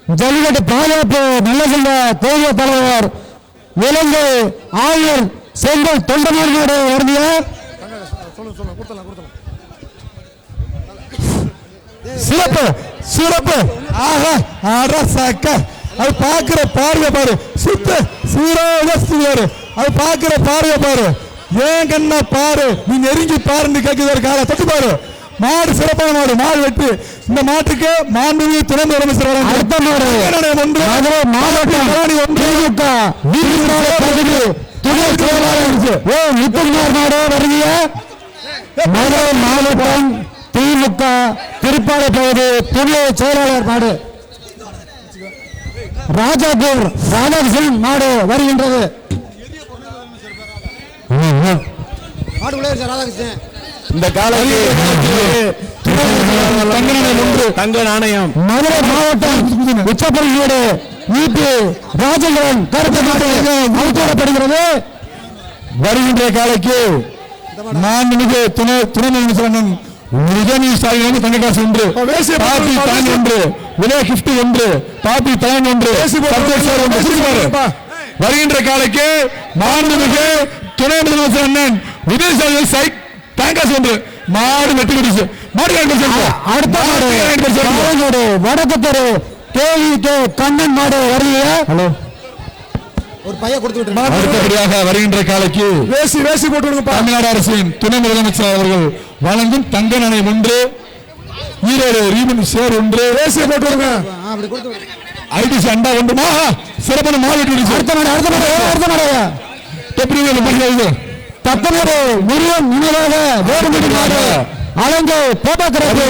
ஜல்லிக்கட்டு பாதுகாப்பு நல்ல செல்வ தேசிய தலைவர் இலங்கை ஆயர் செங்கல் தொண்டமான் நாடு வருந்திய சிறப்பு சிறப்பு ஆக அரசக்க அது பாக்குற பார்வை பாரு சுத்த சீரோடு அது பாக்குற பார்வை பாரு ஏன் கண்ணா பாரு நீ நெருங்கி பாருன்னு கேட்குது கால தொட்டு பாரு மாடு சிறப்பான மாடு மாடு வெட்டு இந்த மாட்டுக்கு மாண்புமிகு துணை முதலமைச்சர் அடுத்த மாடு ஒன்று மாவட்டம் திமுக துணை செயலாளர் ஓ முத்துக்குமார் நாடு வருகிய மதுரை மாவட்டம் திமுக திருப்பாளர் பகுதி துணை செயலாளர் நாடு ராஜாபூர் ராதாகிருஷ்ணன் நாடு வருகின்றது. இந்த தங்க நாணயம் மதுரை மாவட்டம் உச்சப்பள்ளியோடு ஈபி ராஜேந்திரன் கருத்தப்படுகிறது. வருகின்ற காலைக்கு மாண்புமிகு துணை முதலமைச்சர் உதயநிதி ஸ்டாலின் தங்கக்காசு ஒன்று, பாப்பி தான் ஒன்று, விலை கிஃப்ட் ஒன்று, பாப்பி தான் ஒன்று, வருகின்ற காலைக்கு மாண்புமிகு துணை முதலமைச்சர் அண்ணன் உதயநிதி ஸ்டாலின் தங்கக்காசு ஒன்று மாடு வெட்டி கொடுத்து மாடு அடுத்த மாடு வடக்கு தெரு கேவிகே கண்ணன் மாடு வருகிற ஹலோ ஒரு பைய கொடுத்து அடுத்தபடியாக வருகின்ற காலைக்கு வேசி போட்டு தமிழ்நாடு அரசின் துணை முதலமைச்சர் அவர்கள் வழங்கும் தங்க நாணயம் ஒன்று, ஈரோடு ரீமன் சேர் ஒன்று, வேசியை போட்டு ஐடிசி அண்டா ஒன்று, சிறப்பான மாடு அடுத்த மாடு தத்தனோடு முருகன் நினைவாக வேறு மாடு அலங்கை போட்டாக்கிறது